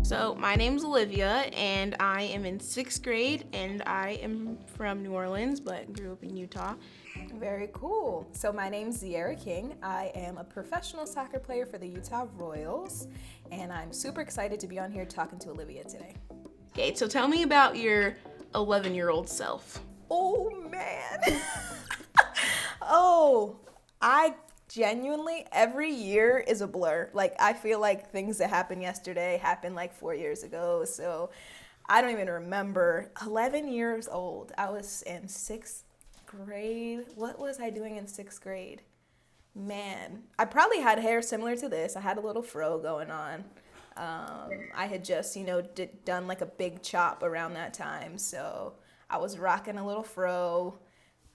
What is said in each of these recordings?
So, my name's Olivia, and I am in sixth grade, and I am from New Orleans, but grew up in Utah. Very cool. So my name's Tziarra King. I am a professional soccer player for the Utah Royals, and I'm super excited to be on here talking to Olivia today. Okay, so tell me about your 11-year-old self. Oh man. Oh, I genuinely, every year is a blur. Like, I feel like things that happened yesterday happened like 4 years ago. So I don't even remember. 11 years old. I was in sixth grade. What was I doing in sixth grade? Man, I probably had hair similar to this. I had a little fro going on. I had just, done like a big chop around that time. So I was rocking a little fro.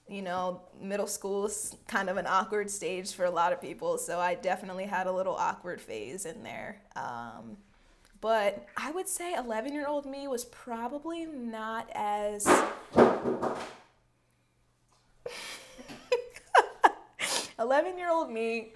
Middle school is kind of an awkward stage for a lot of people. So I definitely had a little awkward phase in there. But I would say 11-year-old me was probably not as 11-year-old me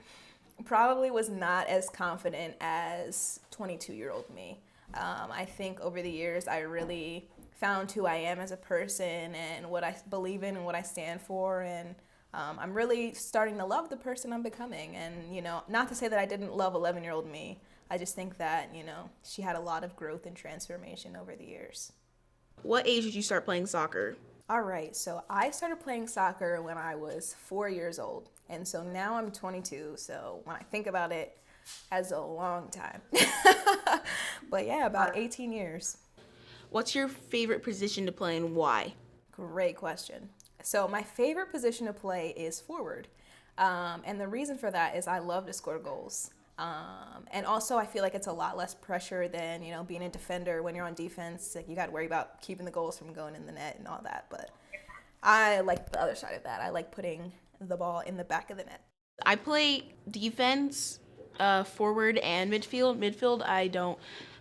probably was not as confident as 22-year-old me. I think over the years I really found who I am as a person and what I believe in and what I stand for, and I'm really starting to love the person I'm becoming. And not to say that I didn't love 11-year-old me. I just think that she had a lot of growth and transformation over the years. What age did you start playing soccer? All right, so I started playing soccer when I was 4 years old, and so now I'm 22, so when I think about it, as a long time. But yeah, about 18 years. What's your favorite position to play and why? Great question. So my favorite position to play is forward, and the reason for that is I love to score goals. And also I feel like it's a lot less pressure than, being a defender. When you're on defense, like, you got to worry about keeping the goals from going in the net and all that. But I like the other side of that. I like putting the ball in the back of the net. I play defense, forward, and midfield. Midfield, I don't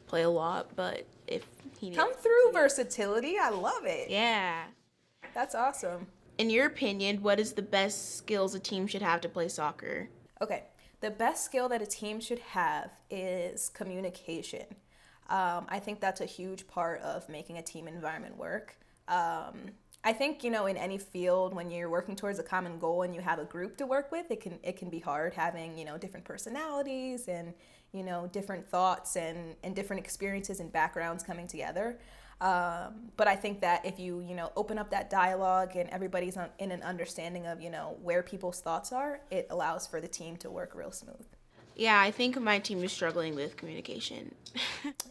play a lot, but if he needs Come through versatility. I love it. Yeah. That's awesome. In your opinion, what is the best skills a team should have to play soccer? Okay. The best skill that a team should have is communication. I think that's a huge part of making a team environment work. I think, in any field, when you're working towards a common goal and you have a group to work with, it can be hard having, different personalities and, different thoughts and different experiences and backgrounds coming together. But I think that if you, open up that dialogue and everybody's in an understanding of, where people's thoughts are, it allows for the team to work real smooth. Yeah, I think my team is struggling with communication.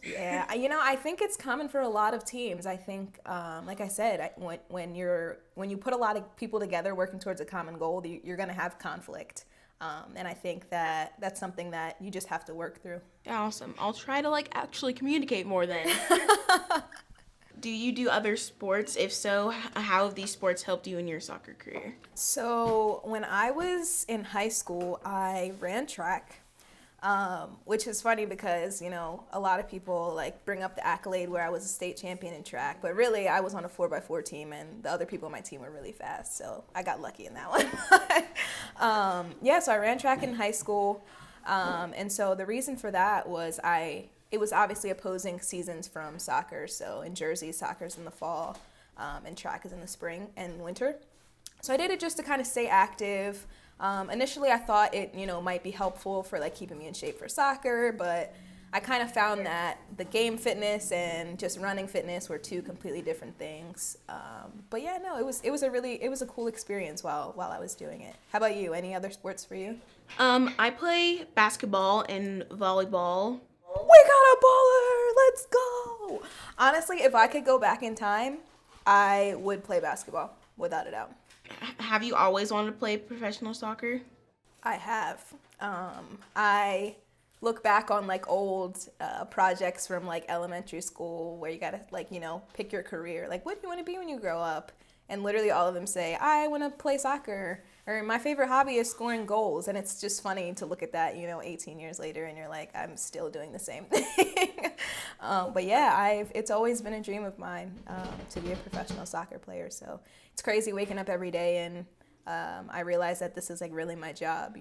Yeah, I think it's common for a lot of teams. I think, like I said, when you put a lot of people together working towards a common goal, you're going to have conflict. And I think that that's something that you just have to work through. Awesome. I'll try to actually communicate more then. Do you do other sports? If so, how have these sports helped you in your soccer career? So when I was in high school, I ran track, which is funny because, a lot of people bring up the accolade where I was a state champion in track, but really I was on a 4x4 team and the other people on my team were really fast, so I got lucky in that one. So I ran track in high school, and so the reason for that was it was obviously opposing seasons from soccer. So in Jersey, soccer's in the fall, and track is in the spring and winter. So I did it just to kind of stay active. Initially, I thought it, might be helpful for keeping me in shape for soccer, but I kind of found that the game fitness and just running fitness were two completely different things. But yeah, no, it was a cool experience while I was doing it. How about you? Any other sports for you? I play basketball and volleyball. We got a baller! Let's go! Honestly, if I could go back in time, I would play basketball, without a doubt. Have you always wanted to play professional soccer? I have. I look back on old projects from elementary school where you gotta pick your career. What do you want to be when you grow up? And literally all of them say, I want to play soccer, or my favorite hobby is scoring goals. And it's just funny to look at that, 18 years later, and you're like, I'm still doing the same thing. But yeah, it's always been a dream of mine to be a professional soccer player. So it's crazy waking up every day and I realize that this is really my job,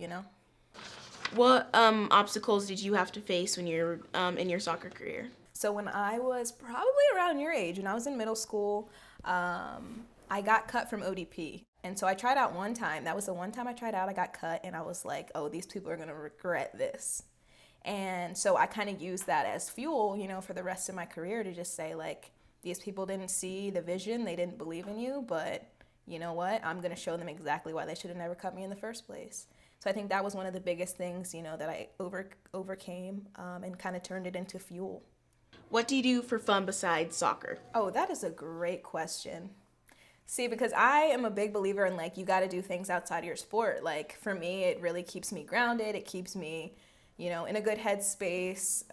What obstacles did you have to face when you're in your soccer career? So when I was probably around your age, when I was in middle school, I got cut from ODP. And so I tried out one time. That was the one time I tried out. I got cut, and I was like, oh, these people are going to regret this. And so I kind of used that as fuel, for the rest of my career to just say, like, these people didn't see the vision. They didn't believe in you. But you know what? I'm going to show them exactly why they should have never cut me in the first place. So I think that was one of the biggest things, that I overcame and kind of turned it into fuel. What do you do for fun besides soccer? Oh, that is a great question. See, because I am a big believer in, like, you got to do things outside of your sport. Like, for me, it really keeps me grounded. It keeps me, in a good headspace.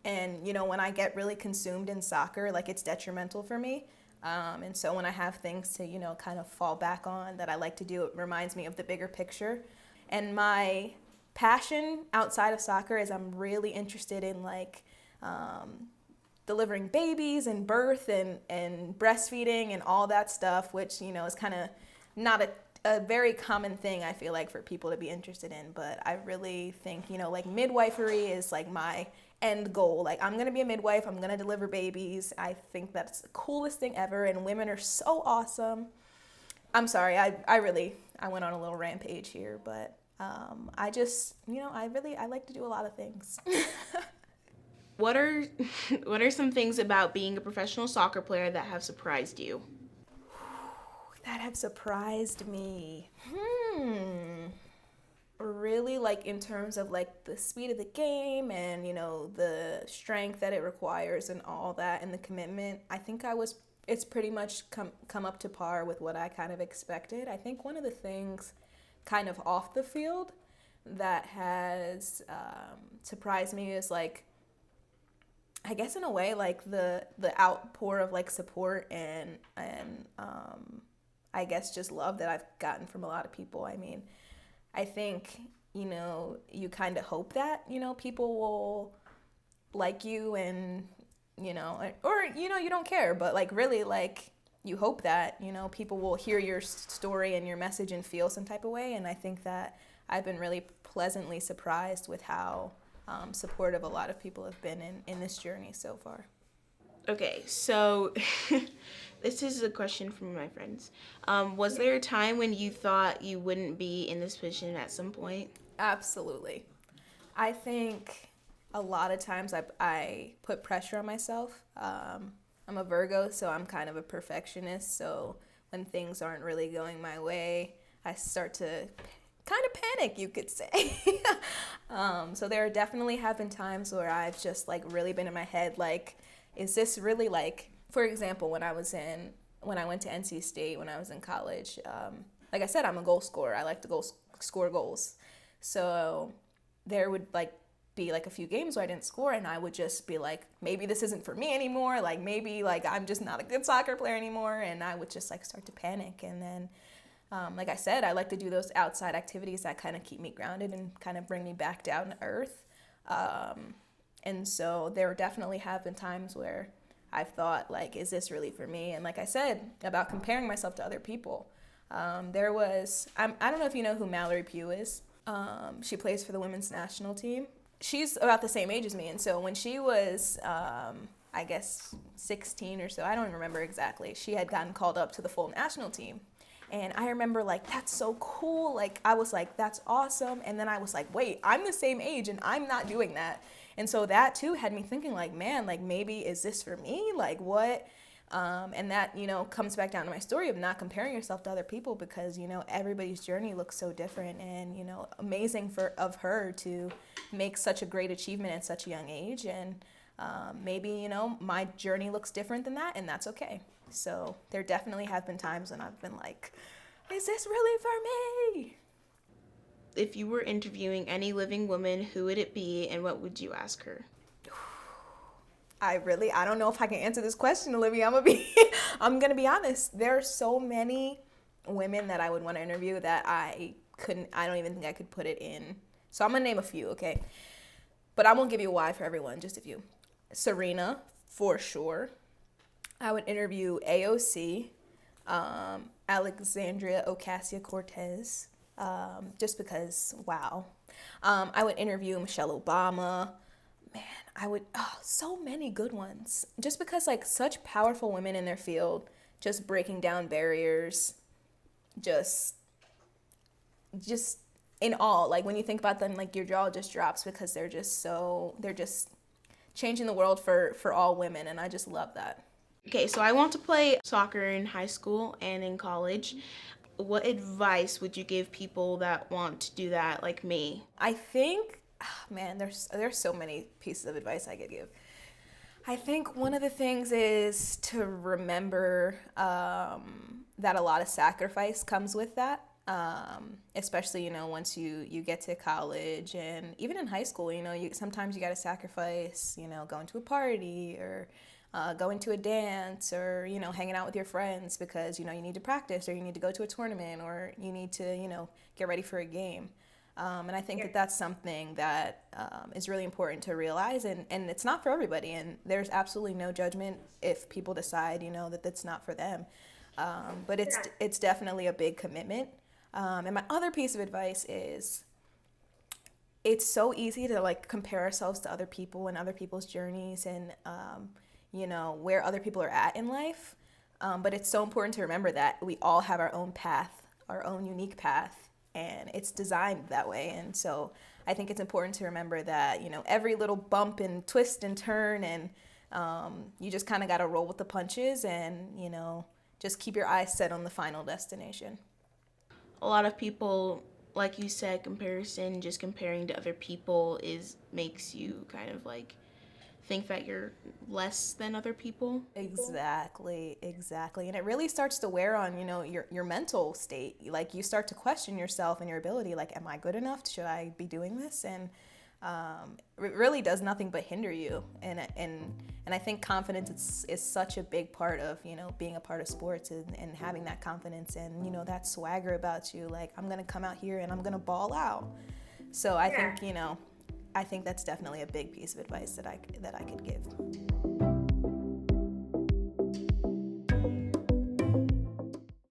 And, when I get really consumed in soccer, like, it's detrimental for me. And so when I have things to, kind of fall back on that I like to do, it reminds me of the bigger picture. And my passion outside of soccer is I'm really interested in, like, delivering babies and birth and breastfeeding and all that stuff, which, is kind of not a very common thing, I feel like, for people to be interested in. But I really think, like, midwifery is like my end goal. Like, I'm going to be a midwife. I'm going to deliver babies. I think that's the coolest thing ever. And women are so awesome. I'm sorry. I went on a little rampage here, but I just, I like to do a lot of things. What are some things about being a professional soccer player that have surprised you? That have surprised me. Really, like, in terms of, like, the speed of the game and, the strength that it requires and all that and the commitment, I think it's pretty much come up to par with what I kind of expected. I think one of the things kind of off the field that has surprised me is, like, I guess in a way, like, the outpour of, like, support and I guess just love that I've gotten from a lot of people. I mean, I think, you kind of hope that, people will like you and, or, you don't care, but, like, really, like, you hope that, people will hear your story and your message and feel some type of way. And I think that I've been really pleasantly surprised with how supportive a lot of people have been in this journey so far. Okay, so this is a question from my friends. Was there a time when you thought you wouldn't be in this position at some point? Absolutely. I think a lot of times I put pressure on myself. I'm a Virgo, so I'm kind of a perfectionist. So when things aren't really going my way, I start to kind of panic, you could say. So there definitely have been times where I've just, like, really been in my head, like, is this really, like, for example, when I went to NC State, when I was in college, like I said, I'm a goal scorer. I like to score goals. So there would, like, be, like, a few games where I didn't score, and I would just be like, maybe this isn't for me anymore. Like, maybe, like, I'm just not a good soccer player anymore. And I would just, like, start to panic. And then, like I said, I like to do those outside activities that kind of keep me grounded and kind of bring me back down to earth. And so there definitely have been times where I've thought, like, is this really for me? And like I said, about comparing myself to other people. I don't know if you know who Mallory Pugh is. She plays for the women's national team. She's about the same age as me. And so when she was, I guess, 16 or so, I don't even remember exactly, she had gotten called up to the full national team. And I remember, like, that's so cool. Like, I was like, that's awesome. And then I was like, wait, I'm the same age and I'm not doing that. And so that, too, had me thinking, like, man, like, maybe is this for me? Like, what? And that, comes back down to my story of not comparing yourself to other people because, everybody's journey looks so different and, amazing of her to make such a great achievement at such a young age. And maybe, my journey looks different than that, and that's okay. So there definitely have been times when I've been like, is this really for me? If you were interviewing any living woman, who would it be and what would you ask her? I don't know if I can answer this question, Olivia. I'm gonna be honest. There are so many women that I would want to interview that I don't even think I could put it in. So I'm gonna name a few, okay? But I won't give you a why for everyone, just a few. Serena, for sure. I would interview AOC, Alexandria Ocasio-Cortez, just because, wow. I would interview Michelle Obama, Man, I would, so many good ones. Just because, like, such powerful women in their field, just breaking down barriers, just, just in all. Like, when you think about them, like, your jaw just drops because they're just changing the world for all women. And I just love that. Okay, so I want to play soccer in high school and in college. What advice would you give people that want to do that, like me? I think, man, there's so many pieces of advice I could give. I think one of the things is to remember that a lot of sacrifice comes with that. Especially, once you get to college and even in high school, sometimes you got to sacrifice, going to a party or going to a dance or, hanging out with your friends because, you need to practice or you need to go to a tournament or you need to, get ready for a game. And I think that that's something that is really important to realize. And it's not for everybody. And there's absolutely no judgment if people decide, that that's not for them. But it's definitely a big commitment. And my other piece of advice is it's so easy to like compare ourselves to other people and other people's journeys and, where other people are at in life. But it's so important to remember that we all have our own path, our own unique path, and it's designed that way. And so I think it's important to remember that, every little bump and twist and turn and you just kind of got to roll with the punches and, just keep your eyes set on the final destination. A lot of people, like you said, comparison, just comparing to other people makes you kind of like think that you're less than other people. Exactly. And it really starts to wear on, your mental state. Like you start to question yourself and your ability, like, am I good enough? Should I be doing this? And it really does nothing but hinder you. And I think confidence is such a big part of, being a part of sports and having that confidence and, that swagger about you. Like, I'm going to come out here and I'm going to ball out. So I think, I think that's definitely a big piece of advice that I could give.